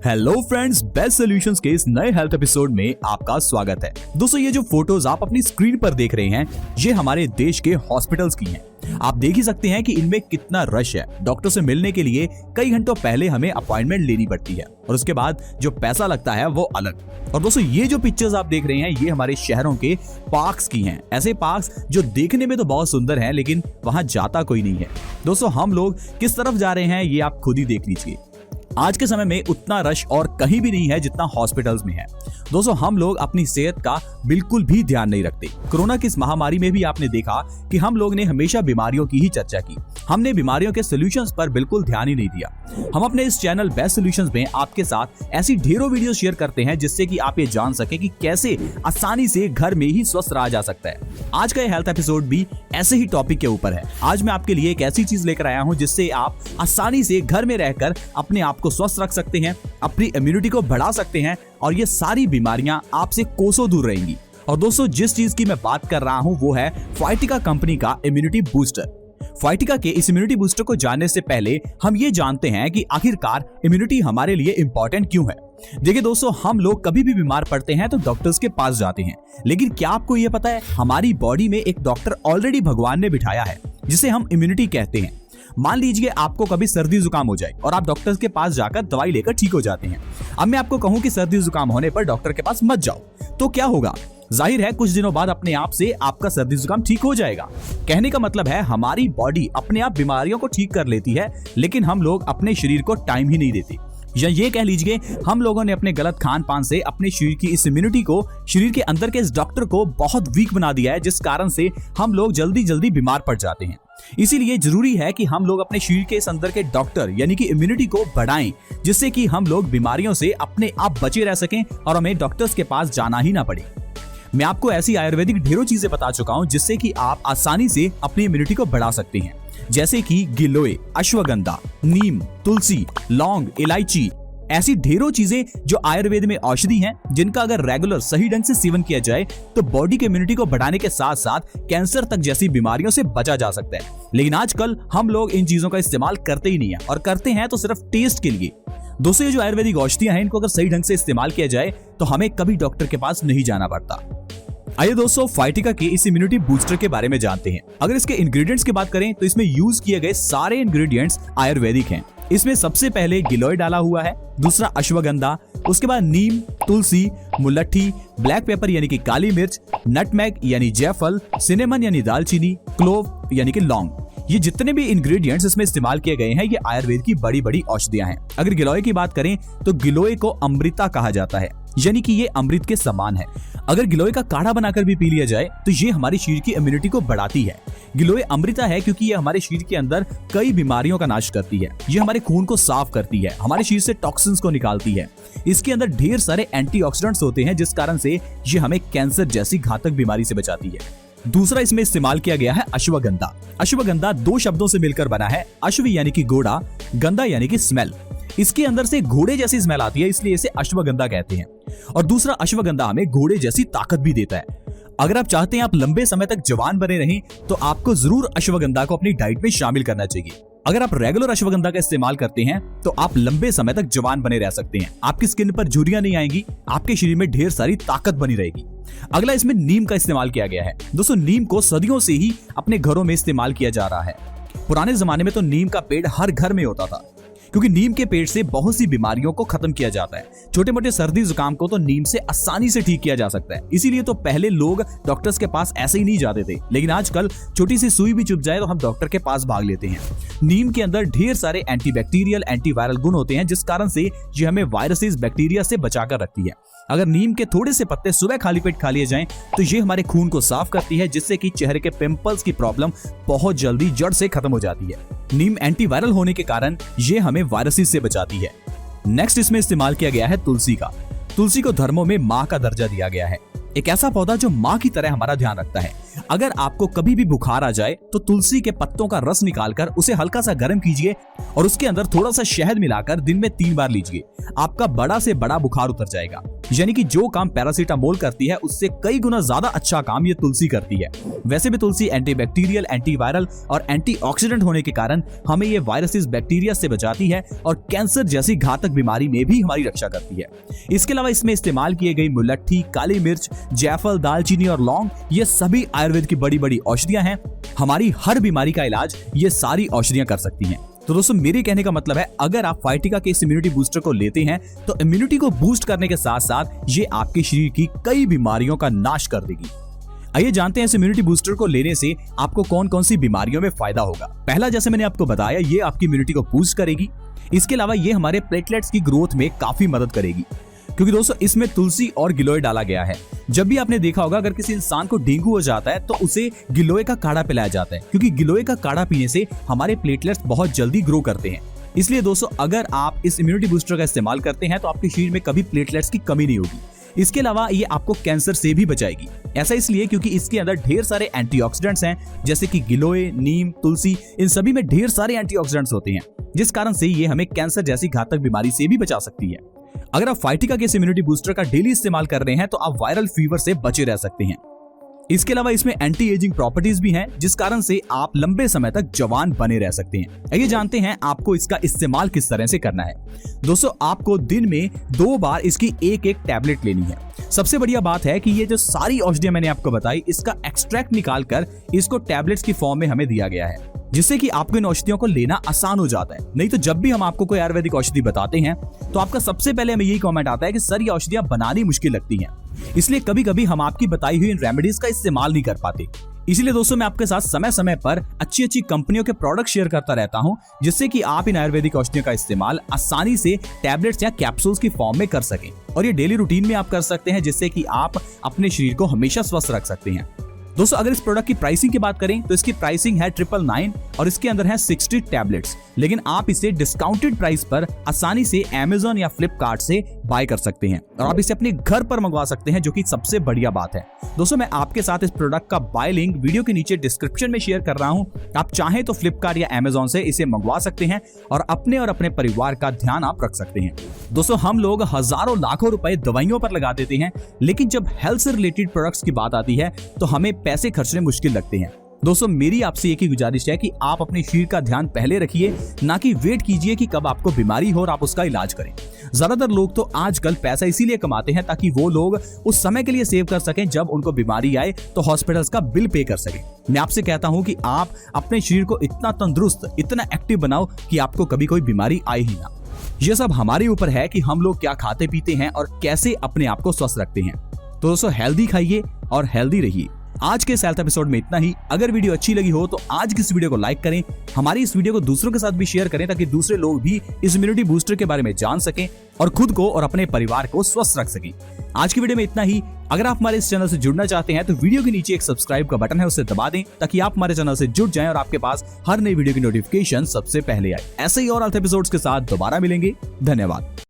Hello friends, best solutions के इस नए हेल्थ एपिसोड में आपका स्वागत है। दोस्तों, ये जो फोटोज आप अपनी स्क्रीन पर देख रहे हैं, ये हमारे देश के हॉस्पिटल्स की हैं। आप देख ही सकते हैं कि इनमें कितना रश है। डॉक्टर से मिलने के लिए कई घंटों पहले हमें अपॉइंटमेंट लेनी पड़ती है और उसके बाद जो पैसा लगता है वो अलग। और दोस्तों, ये जो पिक्चर्स आप देख रहे हैं, ये हमारे शहरों के पार्क्स की हैं। ऐसे पार्क्स जो देखने में तो बहुत सुंदर हैं, लेकिन वहां जाता कोई नहीं है। दोस्तों, हम लोग किस तरफ जा रहे हैं ये आप खुद ही देख लीजिए। आज के समय में उतना रश और कहीं भी नहीं है जितना हॉस्पिटल्स में है। दोस्तों, हम लोग अपनी सेहत का बिल्कुल भी ध्यान नहीं रखते। कोरोना की इस महामारी में भी आपने देखा कि हम लोग ने हमेशा बीमारियों की ही चर्चा की। हमने बीमारियों के सॉल्यूशंस पर बिल्कुल ध्यान ही नहीं दिया। हम अपने इस चैनल बेस्ट सॉल्यूशंस में आपके साथ ऐसी ढेरों वीडियो शेयर करते हैं जिससे कि आप ये जान सके कि कैसे आसानी से घर में ही स्वस्थ रहा जा सकता है। आज का ये हेल्थ एपिसोड भी ऐसे ही टॉपिक के ऊपर है। आज मैं आपके लिए एक ऐसी चीज लेकर आया हूं जिससे आप आसानी से घर में रहकर अपने आप को स्वस्थ रख सकते हैं, अपनी इम्यूनिटी को बढ़ा सकते हैं और ये सारी बीमारियां आपसे कोसों दूर रहेंगी। और दोस्तों, जिस चीज की मैं बात कर रहा हूं वो है फाइटिका कंपनी का इम्यूनिटी बूस्टर। फाइटिका के इस इम्यूनिटी बूस्टर को जानने से पहले हम ये जानते हैं कि आखिरकार इम्यूनिटी हमारे लिए इंपॉर्टेंट क्यों है। देखिए दोस्तों, हम लोग कभी भी बीमार पड़ते हैं तो डॉक्टर्स के पास जाते हैं, लेकिन क्या आपको ये पता है हमारी बॉडी में एक डॉक्टर ऑलरेडी भगवान ने बिठाया है जिसे हम इम्यूनिटी कहते हैं। मान लीजिए आपको कभी सर्दी जुकाम हो जाए और आप डॉक्टर के पास जाकर दवाई लेकर ठीक हो जाते हैं। अब मैं आपको कहूं कि सर्दी जुकाम होने पर डॉक्टर के पास मत जाओ, तो क्या होगा? जाहिर है कुछ दिनों बाद अपने आप से आपका सर्दी जुकाम ठीक हो जाएगा। कहने का मतलब है हमारी बॉडी अपने आप बीमारियों को ठीक कर लेती है, लेकिन हम लोग अपने शरीर को टाइम ही नहीं देते। या ये कह लीजिए हम लोगों ने अपने गलत खान पान से अपने शरीर की इस इम्यूनिटी को, शरीर के अंदर के इस डॉक्टर को बहुत वीक बना दिया है, जिस कारण से हम लोग जल्दी जल्दी बीमार पड़ जाते हैं। इसीलिए जरूरी है कि हम लोग अपने शरीर के इस अंदर के डॉक्टर यानी कि इम्यूनिटी को बढ़ाएं, जिससे कि हम लोग बीमारियों से अपने आप बचे रह सकें और हमें डॉक्टर्स के पास जाना ही ना पड़े। मैं आपको ऐसी आयुर्वेदिक ढेरों चीजें बता चुका हूं जिससे कि आप आसानी से अपनी इम्यूनिटी को बढ़ा सकते हैं, जैसे कि गिलोय, अश्वगंधा, नीम, तुलसी, लौंग, इलायची, ऐसी ढेरों चीजें जो आयुर्वेद में औषधि हैं, जिनका अगर रेगुलर सही ढंग से सेवन किया जाए तो बॉडी के इम्यूनिटी को बढ़ाने के साथ साथ कैंसर तक जैसी बीमारियों से बचा जा सकता है। लेकिन आजकल हम लोग इन चीजों का इस्तेमाल करते ही नहीं है, और करते हैं तो सिर्फ टेस्ट के लिए। दोस्तों, ये जो आयुर्वेदिक औषधियां हैं, इनको अगर सही ढंग से इस्तेमाल किया जाए तो हमें कभी डॉक्टर के पास नहीं जाना पड़ता। आइए दोस्तों, फाइटिका के इस इम्यूनिटी बूस्टर के बारे में जानते हैं। अगर इसके इंग्रेडिएंट्स की बात करें तो इसमें यूज किए गए सारे इंग्रेडिएंट्स आयुर्वेदिक हैं। इसमें सबसे पहले गिलोय डाला हुआ है, दूसरा अश्वगंधा, उसके बाद नीम, तुलसी, मुलट्ठी, ब्लैक पेपर यानी कि काली मिर्च, नटमेग यानी जायफल, सिनेमन यानी दालचीनी, क्लोव यानी कि लौंग। ये जितने भी इंग्रेडिएंट्स इसमें इस्तेमाल किए गए हैं, ये आयुर्वेद की बड़ी बड़ी औषधियां हैं। अगर गिलोय की बात करें तो गिलोय को अमृता कहा जाता है, यानी कि ये अमृत के समान है। अगर गिलोय का काढ़ा बनाकर भी पी लिया जाए तो ये हमारे शरीर की इम्यूनिटी को बढ़ाती है। गिलोय अमृता है क्योंकि ये हमारे शरीर के अंदर कई बीमारियों का नाश करती है। ये हमारे खून को साफ करती है, हमारे शरीर से टॉक्सिन्स को निकालती है। इसके अंदर ढेर सारे एंटीऑक्सीडेंट्स होते हैं, जिस कारण से ये हमें कैंसर जैसी घातक बीमारी से बचाती है। दूसरा इसमें इस्तेमाल किया गया है अश्वगंधा। अश्वगंधा दो शब्दों से मिलकर बना है, अश्व यानी कि घोड़ा, गंधा यानी कि स्मेल। इसके अंदर से घोड़े जैसी स्मेल आती है, इसलिए इसे अश्वगंधा कहते हैं। और दूसरा, अश्वगंधा हमें घोड़े जैसी ताकत भी देता है। अगर आप चाहते हैं आप लंबे समय तक जवान बने रहें तो आपको जरूर अश्वगंधा को अपनी डाइट में शामिल करना चाहिए। अगर आप रेगुलर अश्वगंधा का इस्तेमाल करते हैं तो आप लंबे समय तक जवान बने रह सकते हैं। आपकी स्किन पर झुर्रियां नहीं आएंगी, आपके शरीर में ढेर सारी ताकत बनी रहेगी। अगला, इसमें नीम का इस्तेमाल किया गया है। दोस्तों, नीम को सदियों से ही अपने घरों में इस्तेमाल किया जा रहा है। पुराने जमाने में तो नीम का पेड़ हर घर में होता था, क्योंकि नीम के पेड़ से बहुत सी बीमारियों को खत्म किया जाता है। छोटे मोटे सर्दी जुकाम को तो नीम से आसानी से ठीक किया जा सकता है। इसीलिए तो पहले लोग डॉक्टर्स के पास ऐसे ही नहीं जाते थे, लेकिन आजकल छोटी सी सुई भी चुभ जाए तो हम डॉक्टर के पास भाग लेते हैं। नीम के अंदर ढेर सारे एंटीबैक्टीरियल, एंटीवायरल गुण होते हैं, जिस कारण से ये हमें वायरसेस, बैक्टीरिया से बचाकर रखती है। अगर नीम के थोड़े से पत्ते सुबह खाली पेट खा लिए जाएं तो ये हमारे खून को साफ करती है, जिससे कि चेहरे के पिंपल्स की प्रॉब्लम बहुत जल्दी जड़ से खत्म हो जाती है। नीम एंटीवायरल होने के कारण ये हमें वायरसेस से बचाती है। नेक्स्ट इसमें इस्तेमाल किया गया है तुलसी का। तुलसी को धर्मों में माँ का दर्जा दिया गया है। एक ऐसा पौधा जो माँ की तरह हमारा ध्यान रखता है। अगर आपको कभी भी बुखार आ जाए तो तुलसी के पत्तों का रस निकालकर उसे हल्का सा गर्म कीजिए और उसके अंदर थोड़ा सा शहद मिलाकर दिन में 3 बार लीजिए। आपका बड़ा से बड़ा बुखार उतर जाएगा। यानी कि जो काम पैरासीटामोल करती है उससे कई गुना ज्यादा अच्छा काम ये तुलसी करती है। वैसे भी तुलसी एंटीबैक्टीरियल, एंटीवायरल और एंटीऑक्सीडेंट होने के कारण हमें ये वायरसेस, बैक्टीरिया से बचाती है और कैंसर जैसी घातक बीमारी में भी हमारी रक्षा करती है। इसके अलावा इसमें इस्तेमाल किए गई मुलट्ठी, काली मिर्च, जायफल, दालचीनी और लौंग, ये सभी आयुर्वेद की बड़ी बड़ी औषधियां हैं। हमारी हर बीमारी का इलाज ये सारी औषधियां कर सकती हैं। तो दोस्तों मेरे कहने का मतलब है, अगर आप फाइटिका के इस इम्यूनिटी बूस्टर को लेते हैं तो इम्यूनिटी को बूस्ट करने के साथ साथ ये आपके शरीर की कई बीमारियों का नाश कर देगी। आइए जानते हैं इस इम्यूनिटी बूस्टर को लेने से आपको कौन कौन सी बीमारियों में फायदा होगा। पहला, जैसे मैंने आपको बताया, ये आपकी इम्यूनिटी को बूस्ट करेगी। इसके अलावा ये हमारे प्लेटलेट्स की ग्रोथ में काफी मदद करेगी, क्योंकि दोस्तों इसमें तुलसी और गिलोय डाला गया है। जब भी आपने देखा होगा, अगर किसी इंसान को डेंगू हो जाता है तो उसे गिलोय का काढ़ा पिलाया जाता है, क्योंकि गिलोय का काढ़ा पीने से हमारे प्लेटलेट्स बहुत जल्दी ग्रो करते हैं। इसलिए दोस्तों अगर आप इस इम्यूनिटी बूस्टर का इस्तेमाल करते हैं तो आपके शरीर में कभी प्लेटलेट्स की कमी नहीं होगी। इसके अलावा ये आपको कैंसर से भी बचाएगी। ऐसा इसलिए क्योंकि इसके अंदर ढेर सारे एंटीऑक्सीडेंट्स हैं, जैसे कि गिलोय, नीम, तुलसी, इन सभी में ढेर सारे एंटीऑक्सीडेंट्स होते हैं, जिस कारण से ये हमें कैंसर जैसी घातक बीमारी से भी बचा सकती है। अगर आप फाइटिका के इस इम्यूनिटी बूस्टर का डेली इस्तेमाल कर रहे हैं तो आप वायरल फीवर से बचे रह सकते हैं। इसके अलावा इसमें एंटी एजिंग प्रॉपर्टीज भी हैं, जिस कारण से आप लंबे समय तक जवान बने रह सकते हैं। आइए जानते हैं आपको इसका इस्तेमाल किस तरह से करना है। दोस्तों आपको दिन में 2 बार इसकी एक टैबलेट लेनी है। सबसे बढ़िया बात है कि ये जो सारी औषधियां मैंने आपको बताई, इसका एक्सट्रैक्ट निकालकर इसको टैबलेट्स की फॉर्म में हमें दिया गया है, जिससे कि आपको इन औषधियों को लेना आसान हो जाता है। नहीं तो जब भी हम आपको कोई आयुर्वेदिक औषधि बताते हैं तो आपका सबसे पहले हमें यही कमेंट आता है कि सर ये औषधियां बनानी मुश्किल लगती हैं, इसलिए कभी कभी हम आपकी बताई हुई इन रेमेडीज का इस्तेमाल नहीं कर पाते। इसीलिए दोस्तों मैं आपके साथ समय समय पर अच्छी अच्छी कंपनियों के प्रोडक्ट शेयर करता रहता हूं, जिससे कि आप इन आयुर्वेदिक औषधियों का इस्तेमाल आसानी से टैबलेट्स या कैप्सूल्स की फॉर्म में कर सकें, और ये डेली रूटीन में आप कर सकते हैं, जिससे कि आप अपने शरीर को हमेशा स्वस्थ रख सकते हैं। दोस्तों अगर इस प्रोडक्ट की प्राइसिंग की बात करें तो इसकी प्राइसिंग है 999 और इसके अंदर है 60 टैबलेट्स, लेकिन आप इसे डिस्काउंटेड प्राइस पर आसानी से Amazon या फ्लिपकार्ट से बाय कर सकते हैं और आप इसे अपने घर पर मंगवा सकते हैं, जो कि सबसे बढ़िया बात है। दोस्तों मैं आपके साथ इस प्रोडक्ट का बाय लिंक वीडियो के नीचे डिस्क्रिप्शन में शेयर कर रहा हूं। आप चाहें तो फ्लिपकार्ट या Amazon से इसे मंगवा सकते हैं और अपने परिवार का ध्यान आप रख सकते हैं। दोस्तों हम लोग हजारों लाखों रुपए दवाइयों पर लगा देते हैं, लेकिन जब हेल्थ से रिलेटेड प्रोडक्ट्स की बात आती है तो हमें पैसे खर्चने मुश्किल लगते हैं। दोस्तों मेरी आपसे एक ही गुजारिश है कि आप अपने शरीर का ध्यान पहले रखिए, ना कि वेट कीजिए कि कब आपको बीमारी हो और आप उसका इलाज करें। ज्यादातर लोग तो आजकल पैसा इसीलिए कमाते हैं ताकि वो लोग उस समय के लिए सेव कर सकें जब उनको बीमारी आए तो हॉस्पिटल्स का बिल पे कर सकें। मैं आपसे कहता हूं कि आप अपने शरीर को इतना तंदुरुस्त, इतना एक्टिव बनाओ कि आपको कभी कोई बीमारी आए ही ना। ये सब हमारे ऊपर है कि हम लोग क्या खाते पीते हैं और कैसे अपने आप को स्वस्थ रखते हैं। तो दोस्तों हेल्दी खाइए और हेल्दी रहिए। आज के हेल्थ एपिसोड में इतना ही। अगर वीडियो अच्छी लगी हो तो आज की इस वीडियो को लाइक करें, हमारी इस वीडियो को दूसरों के साथ भी शेयर करें, ताकि दूसरे लोग भी इस इम्यूनिटी बूस्टर के बारे में जान सकें और खुद को और अपने परिवार को स्वस्थ रख सकें। आज की वीडियो में इतना ही। अगर आप हमारे इस चैनल से जुड़ना चाहते हैं तो वीडियो के नीचे एक सब्सक्राइब का बटन है, उसे दबा दें ताकि आप हमारे चैनल से जुड़ जाएं और आपके पास हर नई वीडियो की नोटिफिकेशन सबसे पहले आए। ऐसे ही और हेल्थ एपिसोड्स के साथ दोबारा मिलेंगे। धन्यवाद।